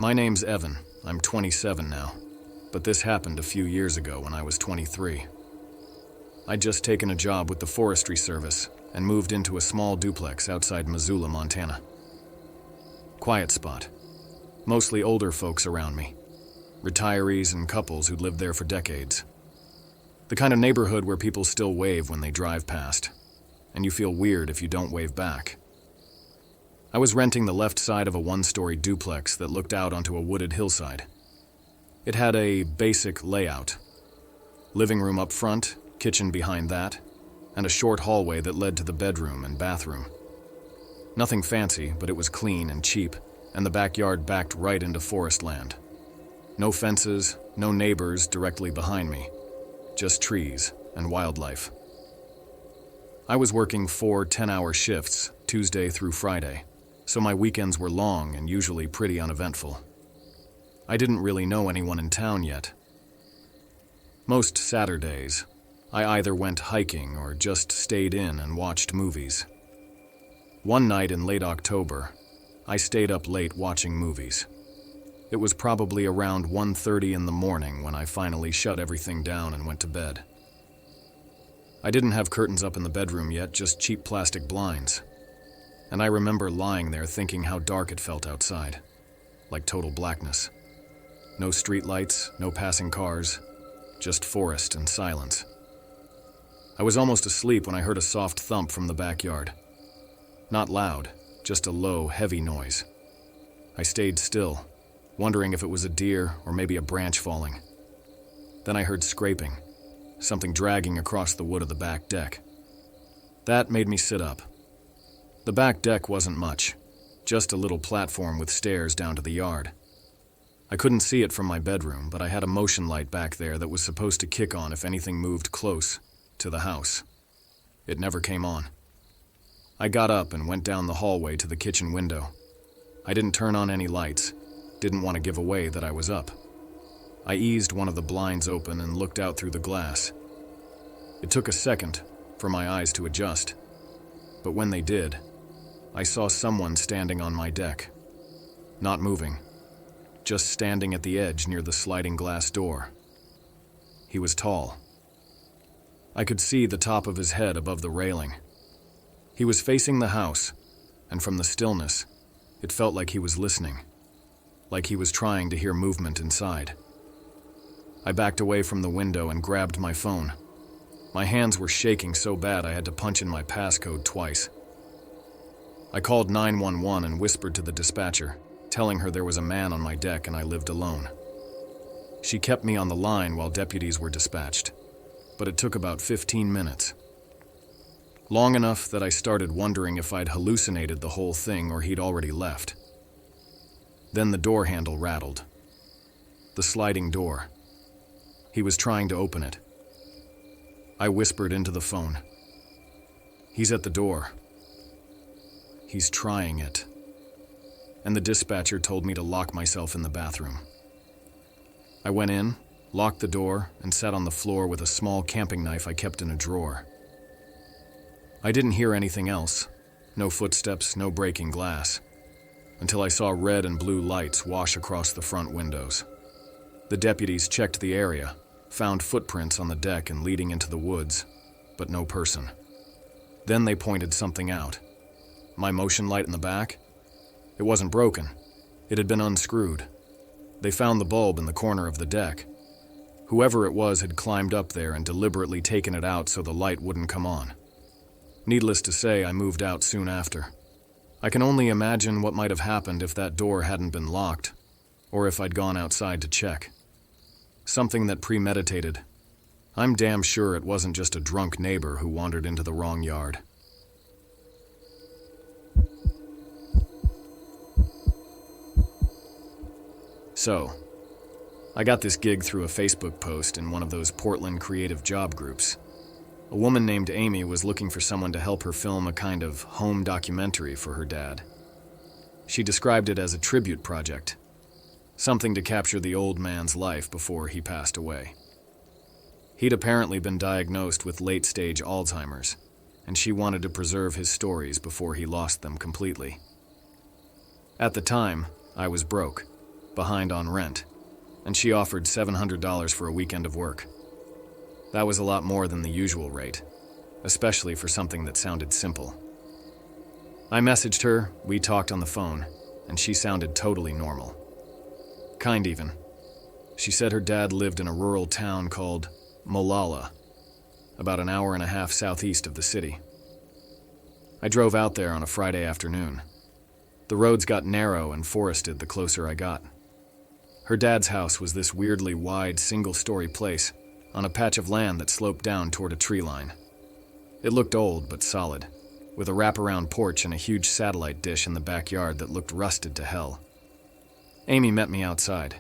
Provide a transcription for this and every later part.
My name's Evan. I'm 27 now, but this happened a few years ago when I was 23. I'd just taken a job with the Forestry Service and moved into a small duplex outside Missoula, Montana. Quiet spot. Mostly older folks around me. Retirees and couples who'd lived there for decades. The kind of neighborhood where people still wave when they drive past, and you feel weird if you don't wave back. I was renting the left side of a one-story duplex that looked out onto a wooded hillside. It had a basic layout. Living room up front, kitchen behind that, and a short hallway that led to the bedroom and bathroom. Nothing fancy, but it was clean and cheap, and the backyard backed right into forest land. No fences, no neighbors directly behind me, just trees and wildlife. I was working 4 10-hour shifts, Tuesday through Friday, so my weekends were long and usually pretty uneventful. I didn't really know anyone in town yet. Most Saturdays, I either went hiking or just stayed in and watched movies. One night in late October, I stayed up late watching movies. It was probably around 1:30 in the morning when I finally shut everything down and went to bed. I didn't have curtains up in the bedroom yet, just cheap plastic blinds. And I remember lying there thinking how dark it felt outside, like total blackness. No street lights, no passing cars, just forest and silence. I was almost asleep when I heard a soft thump from the backyard. Not loud, just a low, heavy noise. I stayed still, wondering if it was a deer or maybe a branch falling. Then I heard scraping, something dragging across the wood of the back deck. That made me sit up. The back deck wasn't much, just a little platform with stairs down to the yard. I couldn't see it from my bedroom, but I had a motion light back there that was supposed to kick on if anything moved close to the house. It never came on. I got up and went down the hallway to the kitchen window. I didn't turn on any lights, didn't want to give away that I was up. I eased one of the blinds open and looked out through the glass. It took a second for my eyes to adjust, but when they did, I saw someone standing on my deck. Not moving, just standing at the edge near the sliding glass door. He was tall. I could see the top of his head above the railing. He was facing the house, and from the stillness, it felt like he was listening, like he was trying to hear movement inside. I backed away from the window and grabbed my phone. My hands were shaking so bad I had to punch in my passcode twice. I called 911 and whispered to the dispatcher, telling her there was a man on my deck and I lived alone. She kept me on the line while deputies were dispatched, but it took about 15 minutes. Long enough that I started wondering if I'd hallucinated the whole thing or he'd already left. Then the door handle rattled. The sliding door. He was trying to open it. I whispered into the phone. He's at the door. He's trying it. And the dispatcher told me to lock myself in the bathroom. I went in, locked the door, and sat on the floor with a small camping knife I kept in a drawer. I didn't hear anything else. No footsteps, no breaking glass, until I saw red and blue lights wash across the front windows. The deputies checked the area, found footprints on the deck and leading into the woods, but no person. Then they pointed something out. My motion light in the back? It wasn't broken. It had been unscrewed. They found the bulb in the corner of the deck. Whoever it was had climbed up there and deliberately taken it out so the light wouldn't come on. Needless to say, I moved out soon after. I can only imagine what might have happened if that door hadn't been locked, or if I'd gone outside to check. Something that premeditated. I'm damn sure it wasn't just a drunk neighbor who wandered into the wrong yard. So, I got this gig through a Facebook post in one of those Portland creative job groups. A woman named Amy was looking for someone to help her film a kind of home documentary for her dad. She described it as a tribute project, something to capture the old man's life before he passed away. He'd apparently been diagnosed with late-stage Alzheimer's, and she wanted to preserve his stories before he lost them completely. At the time, I was broke. behind on rent, and she offered $700 for a weekend of work. That was a lot more than the usual rate, especially for something that sounded simple. I messaged her, we talked on the phone, and she sounded totally normal. Kind even. She said her dad lived in a rural town called Molalla, about an hour and a half southeast of the city. I drove out there on a Friday afternoon. The roads got narrow and forested the closer I got. Her dad's house was this weirdly wide, single-story place on a patch of land that sloped down toward a tree line. It looked old but solid, with a wraparound porch and a huge satellite dish in the backyard that looked rusted to hell. Amy met me outside.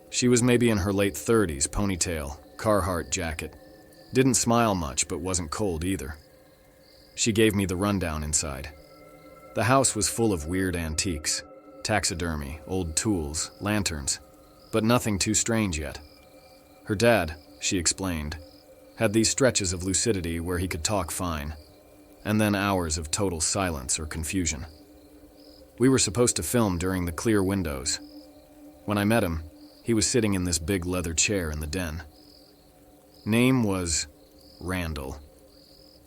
She was maybe in her late 30s, ponytail, Carhartt jacket. Didn't smile much, but wasn't cold either. She gave me the rundown inside. The house was full of weird antiques, taxidermy, old tools, lanterns, but nothing too strange yet. Her dad, she explained, had these stretches of lucidity where he could talk fine, and then hours of total silence or confusion. We were supposed to film during the clear windows. When I met him, he was sitting in this big leather chair in the den. Name was Randall.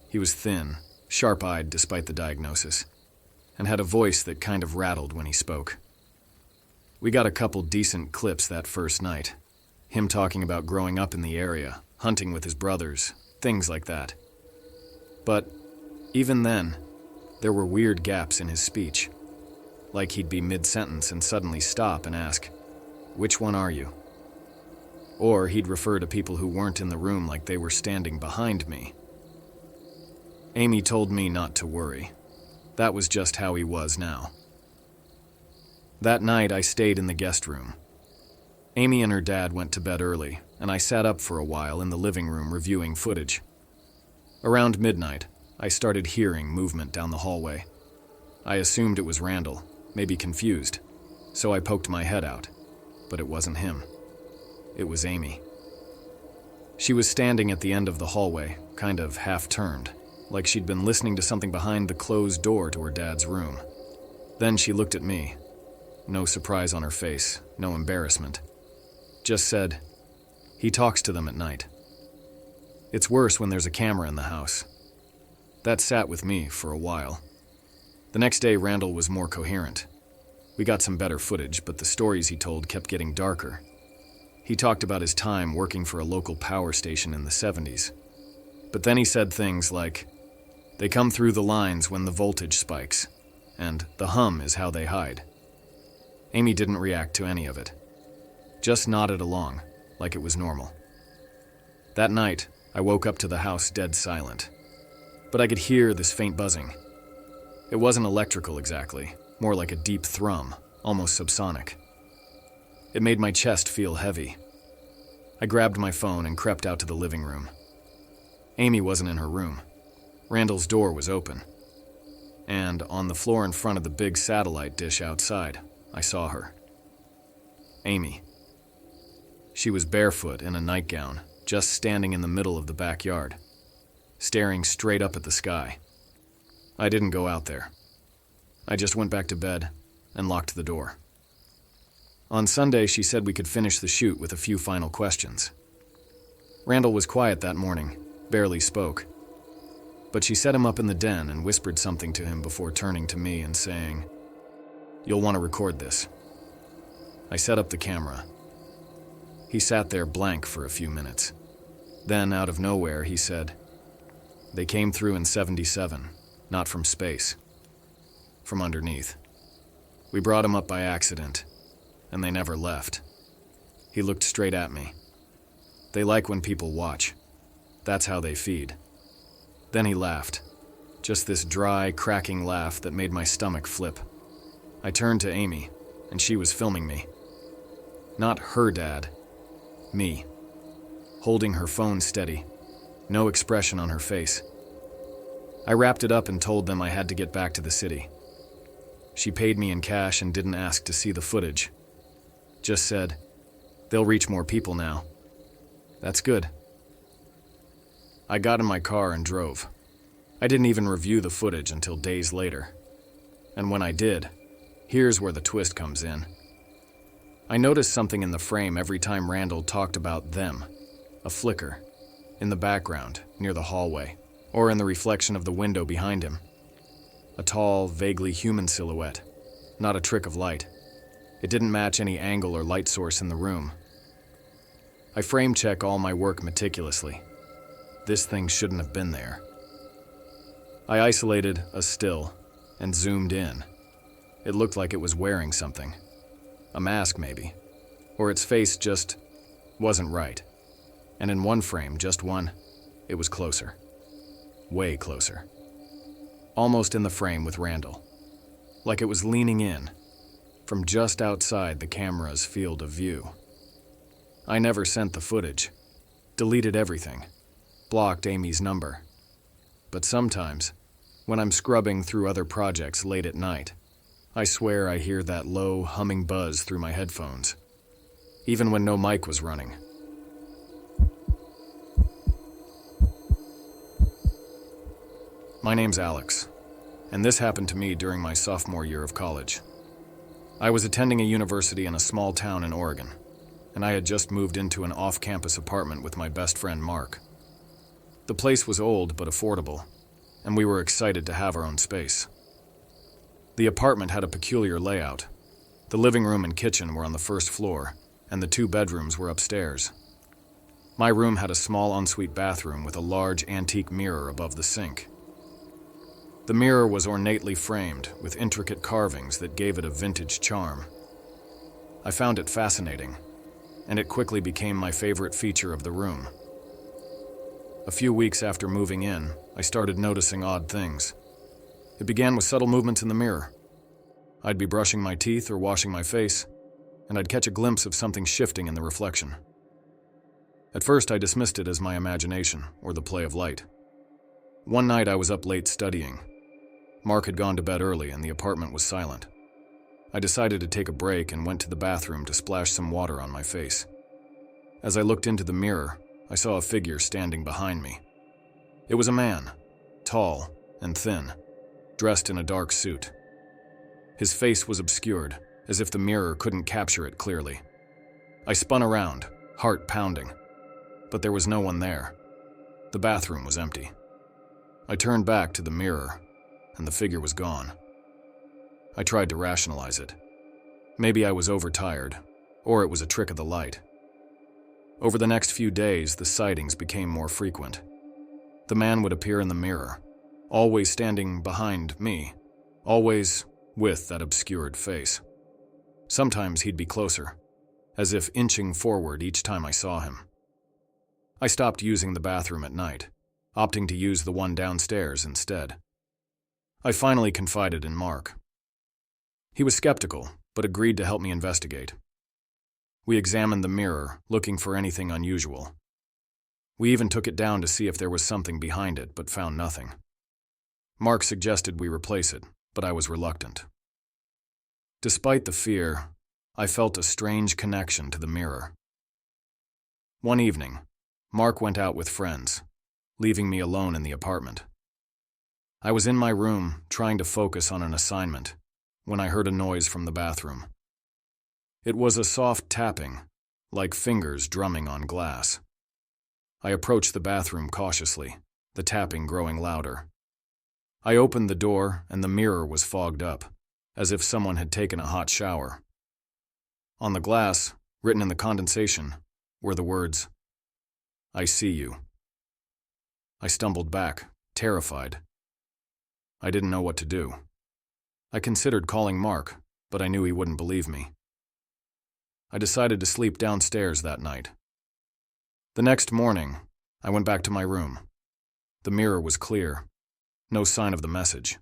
He was thin, sharp-eyed despite the diagnosis, and had a voice that kind of rattled when he spoke. We got a couple decent clips that first night. Him talking about growing up in the area, hunting with his brothers, things like that. But even then, there were weird gaps in his speech. Like he'd be mid-sentence and suddenly stop and ask, "Which one are you?" Or he'd refer to people who weren't in the room like they were standing behind me. Amy told me not to worry. That was just how he was now. That night, I stayed in the guest room. Amy and her dad went to bed early, and I sat up for a while in the living room reviewing footage. Around midnight, I started hearing movement down the hallway. I assumed it was Randall, maybe confused, so I poked my head out, but it wasn't him. It was Amy. She was standing at the end of the hallway, kind of half-turned, like she'd been listening to something behind the closed door to her dad's room. Then she looked at me. No surprise on her face, no embarrassment. Just said, "He talks to them at night." It's worse when there's a camera in the house. That sat with me for a while. The next day, Randall was more coherent. We got some better footage, but the stories he told kept getting darker. He talked about his time working for a local power station in the 70s. But then he said things like, "They come through the lines when the voltage spikes," and "the hum is how they hide." Amy didn't react to any of it. Just nodded along, like it was normal. That night, I woke up to the house dead silent. But I could hear this faint buzzing. It wasn't electrical exactly, more like a deep thrum, almost subsonic. It made my chest feel heavy. I grabbed my phone and crept out to the living room. Amy wasn't in her room. Randall's door was open. And on the floor in front of the big satellite dish outside, I saw her. Amy. She was barefoot in a nightgown, just standing in the middle of the backyard, staring straight up at the sky. I didn't go out there. I just went back to bed and locked the door. On Sunday, she said we could finish the shoot with a few final questions. Randall was quiet that morning, barely spoke. But she set him up in the den and whispered something to him before turning to me and saying, "You'll want to record this." I set up the camera. He sat there blank for a few minutes. Then, out of nowhere, he said, "They came through in 77, not from space. From underneath. We brought him up by accident, and they never left." He looked straight at me. "They like when people watch. That's how they feed." Then he laughed. Just this dry, cracking laugh that made my stomach flip. I turned to Amy, and she was filming me. Not her dad. Me. Holding her phone steady. No expression on her face. I wrapped it up and told them I had to get back to the city. She paid me in cash and didn't ask to see the footage. Just said, "They'll reach more people now." That's good. I got in my car and drove. I didn't even review the footage until days later. And when I did, here's where the twist comes in. I noticed something in the frame every time Randall talked about them. A flicker. In the background, near the hallway, or in the reflection of the window behind him. A tall, vaguely human silhouette. Not a trick of light. It didn't match any angle or light source in the room. I frame check all my work meticulously. This thing shouldn't have been there. I isolated a still and zoomed in. It looked like it was wearing something. A mask, maybe. Or its face just wasn't right. And in one frame, just one, it was closer. Way closer. Almost in the frame with Randall. Like it was leaning in, from just outside the camera's field of view. I never sent the footage. Deleted everything. Blocked Amy's number. But sometimes, when I'm scrubbing through other projects late at night, I swear I hear that low, humming buzz through my headphones. Even when no mic was running. My name's Alex, and this happened to me during my sophomore year of college. I was attending a university in a small town in Oregon, and I had just moved into an off-campus apartment with my best friend Mark. The place was old but affordable, and we were excited to have our own space. The apartment had a peculiar layout. The living room and kitchen were on the first floor, and the 2 bedrooms were upstairs. My room had a small ensuite bathroom with a large antique mirror above the sink. The mirror was ornately framed with intricate carvings that gave it a vintage charm. I found it fascinating, and it quickly became my favorite feature of the room. A few weeks after moving in, I started noticing odd things. It began with subtle movements in the mirror. I'd be brushing my teeth or washing my face, and I'd catch a glimpse of something shifting in the reflection. At first, I dismissed it as my imagination or the play of light. One night, I was up late studying. Mark had gone to bed early and the apartment was silent. I decided to take a break and went to the bathroom to splash some water on my face. As I looked into the mirror, I saw a figure standing behind me. It was a man, tall and thin, dressed in a dark suit. His face was obscured, as if the mirror couldn't capture it clearly. I spun around, heart pounding, but there was no one there. The bathroom was empty. I turned back to the mirror, and the figure was gone. I tried to rationalize it. Maybe I was overtired, or it was a trick of the light. Over the next few days, the sightings became more frequent. The man would appear in the mirror, always standing behind me, always with that obscured face. Sometimes he'd be closer, as if inching forward each time I saw him. I stopped using the bathroom at night, opting to use the one downstairs instead. I finally confided in Mark. He was skeptical, but agreed to help me investigate. We examined the mirror, looking for anything unusual. We even took it down to see if there was something behind it, but found nothing. Mark suggested we replace it, but I was reluctant. Despite the fear, I felt a strange connection to the mirror. One evening, Mark went out with friends, leaving me alone in the apartment. I was in my room, trying to focus on an assignment, when I heard a noise from the bathroom. It was a soft tapping, like fingers drumming on glass. I approached the bathroom cautiously, the tapping growing louder. I opened the door, and the mirror was fogged up, as if someone had taken a hot shower. On the glass, written in the condensation, were the words, "I see you." I stumbled back, terrified. I didn't know what to do. I considered calling Mark, but I knew he wouldn't believe me. I decided to sleep downstairs that night. The next morning, I went back to my room. The mirror was clear. No sign of the message.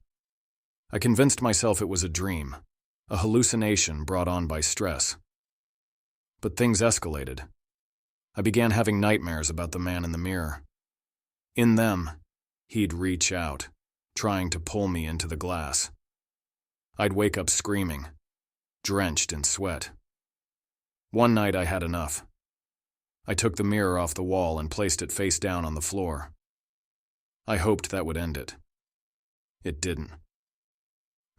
I convinced myself it was a dream, a hallucination brought on by stress. But things escalated. I began having nightmares about the man in the mirror. In them, he'd reach out, trying to pull me into the glass. I'd wake up screaming, drenched in sweat. One night I had enough. I took the mirror off the wall and placed it face down on the floor. I hoped that would end it. It didn't.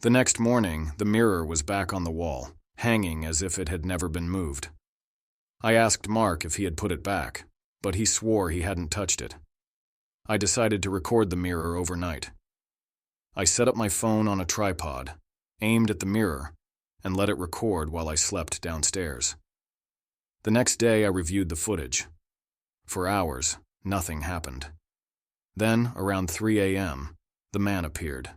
The next morning, the mirror was back on the wall, hanging as if it had never been moved. I asked Mark if he had put it back, but he swore he hadn't touched it. I decided to record the mirror overnight. I set up my phone on a tripod, aimed at the mirror, and let it record while I slept downstairs. The next day, I reviewed the footage. For hours, nothing happened. Then, around 3 a.m., the man appeared.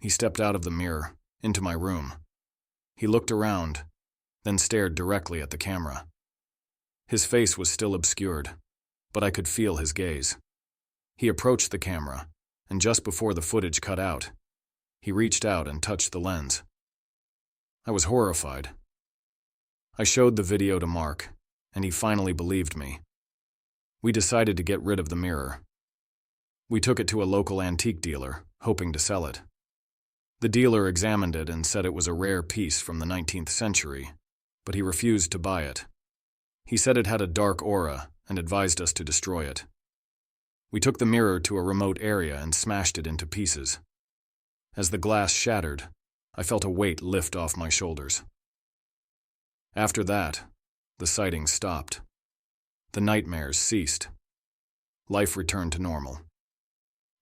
He stepped out of the mirror, into my room. He looked around, then stared directly at the camera. His face was still obscured, but I could feel his gaze. He approached the camera, and just before the footage cut out, he reached out and touched the lens. I was horrified. I showed the video to Mark, and he finally believed me. We decided to get rid of the mirror. We took it to a local antique dealer, hoping to sell it. The dealer examined it and said it was a rare piece from the 19th century, but he refused to buy it. He said it had a dark aura and advised us to destroy it. We took the mirror to a remote area and smashed it into pieces. As the glass shattered, I felt a weight lift off my shoulders. After that, the sightings stopped. The nightmares ceased. Life returned to normal.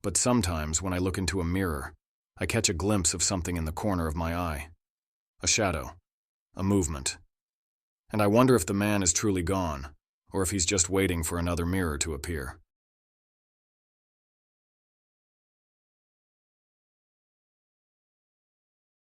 But sometimes when I look into a mirror, I catch a glimpse of something in the corner of my eye. A shadow. A movement. And I wonder if the man is truly gone, or if he's just waiting for another mirror to appear.